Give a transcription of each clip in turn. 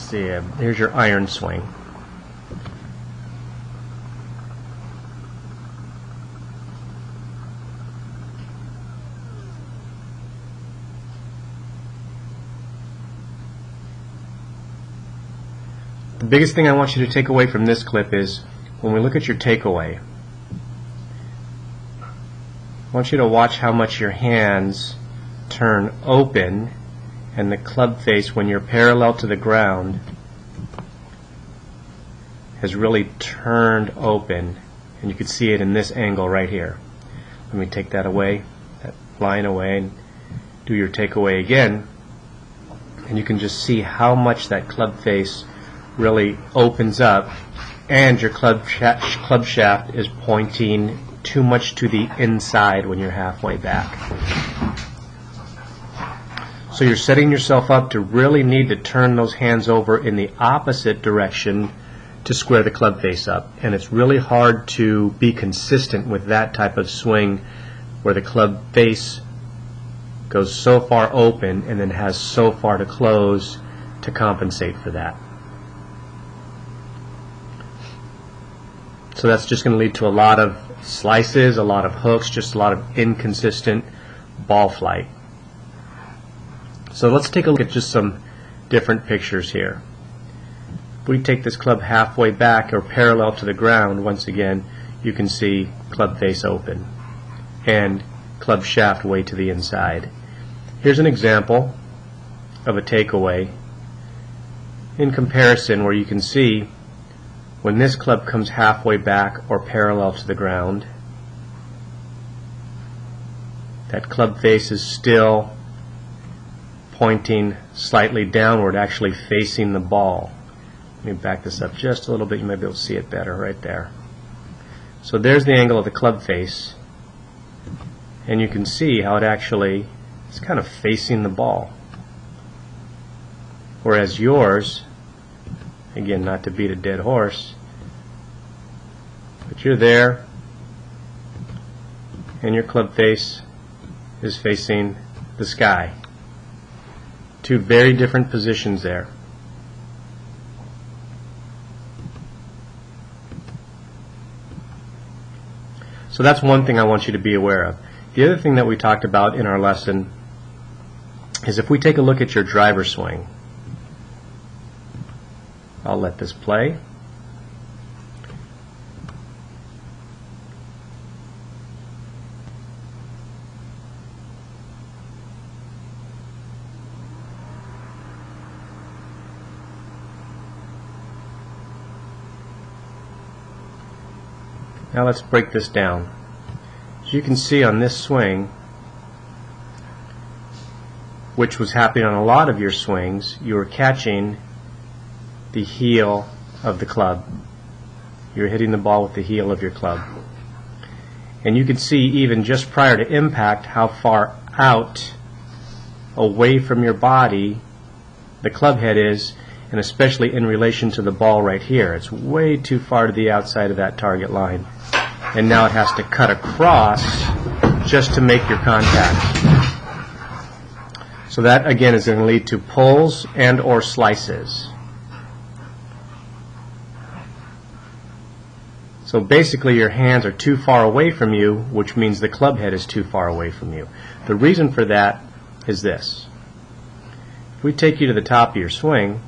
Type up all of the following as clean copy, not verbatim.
see, here's your iron swing. The biggest thing I want you to take away from this clip is when we look at your takeaway, I want you to watch how much your hands turn open and the club face, when you're parallel to the ground, has really turned open, and you can see it in this angle right here. Let me take that away, that line away, and do your takeaway again, and you can just see how much that club face really opens up, and your club shaft is pointing too much to the inside when you're halfway back. So you're setting yourself up to really need to turn those hands over in the opposite direction to square the club face up, and it's really hard to be consistent with that type of swing where the club face goes so far open and then has so far to close to compensate for that. So that's just going to lead to a lot of slices, a lot of hooks, just a lot of inconsistent ball flight. So let's take a look at just some different pictures here. If we take this club halfway back or parallel to the ground, once again, you can see club face open and club shaft way to the inside. Here's an example of a takeaway in comparison where you can see when this club comes halfway back or parallel to the ground, that club face is still pointing slightly downward, actually facing the ball. Let me back this up just a little bit. You might be able to see it better right there. So there's the angle of the club face, and you can see how it actually is kind of facing the ball. Whereas yours, again, not to beat a dead horse, but you're there, and your club face is facing the sky. Two very different positions there. So that's one thing I want you to be aware of. The other thing that we talked about in our lesson is if we take a look at your driver swing. I'll let this play. Now let's break this down. As you can see on this swing, which was happening on a lot of your swings, you were catching the heel of the club. You're hitting the ball with the heel of your club. And you can see even just prior to impact how far out away from your body the club head is, and especially in relation to the ball right here. It's way too far to the outside of that target line. And now it has to cut across just to make your contact. So that again is going to lead to pulls and or slices. So basically your hands are too far away from you, which means the club head is too far away from you. The reason for that is this. If we take you to the top of your swing,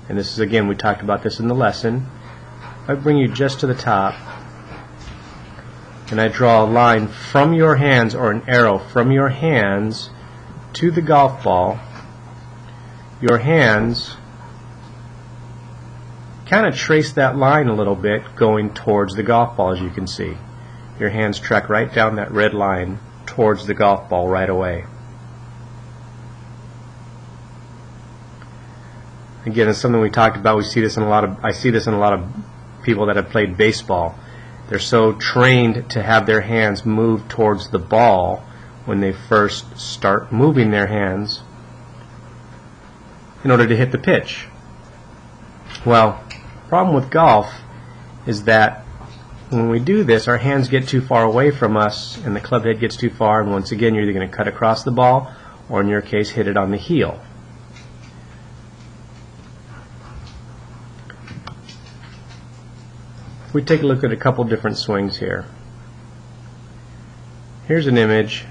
and this is again, we talked about this in the lesson, if I bring you just to the top and I draw a line from your hands, or an arrow from your hands to the golf ball, your hands kind of trace that line a little bit going towards the golf ball. As you can see, your hands track right down that red line towards the golf ball right away. Again, it's something we talked about. We see this in a lot of, I see this in a lot of people that have played baseball. They're so trained to have their hands move towards the ball when they first start moving their hands in order to hit the pitch. Well, the problem with golf is that when we do this, our hands get too far away from us and the club head gets too far, and once again you're either going to cut across the ball or in your case hit it on the heel. If we take a look at a couple different swings here. Here's an image.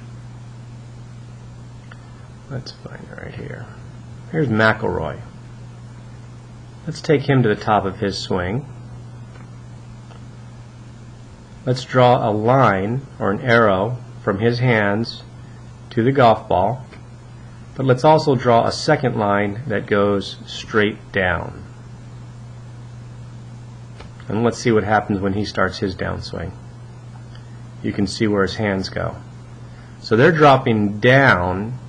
Let's find it right here. Here's McElroy. Let's take him to the top of his swing. Let's draw a line or an arrow from his hands to the golf ball, but let's also draw a second line that goes straight down. And let's see what happens when he starts his downswing. You can see where his hands go. So they're dropping down,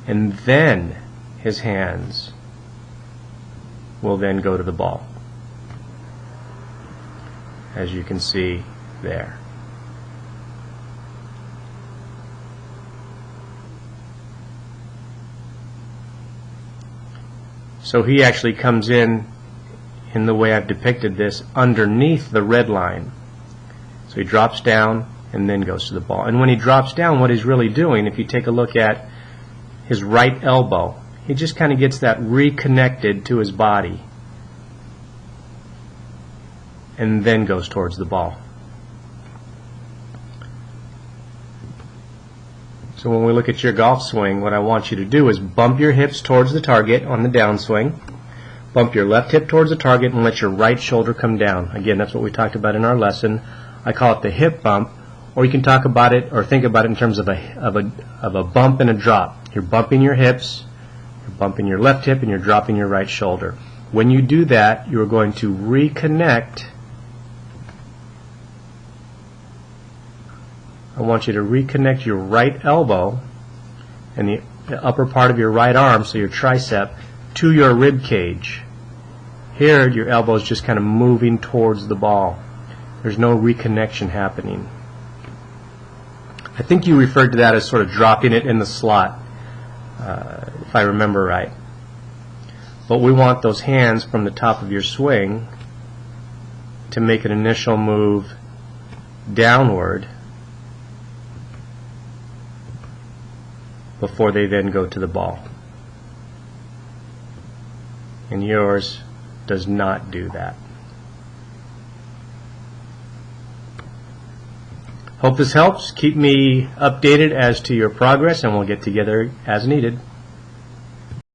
and then his hands will then go to the ball, as you can see there. So he actually comes in the way I've depicted this, underneath the red line. So he drops down and then goes to the ball. And when he drops down, what he's really doing, if you take a look at his right elbow, he just kind of gets that reconnected to his body and then goes towards the ball. So when we look at your golf swing, what I want you to do is bump your hips towards the target on the downswing, bump your left hip towards the target, and let your right shoulder come down. Again, that's what we talked about in our lesson. I call it the hip bump, or you can talk about it or think about it in terms of a bump and a drop. You're bumping your hips, you're bumping your left hip, and you're dropping your right shoulder. When you do that, you're going to reconnect. I want you to reconnect your right elbow and the upper part of your right arm, so your tricep, to your rib cage. Here, your elbow is just kind of moving towards the ball. There's no reconnection happening. I think you referred to that as sort of dropping it in the slot, if I remember right. But we want those hands from the top of your swing to make an initial move downward before they then go to the ball. And yours does not do that. Hope this helps. Keep me updated as to your progress, and we'll get together as needed.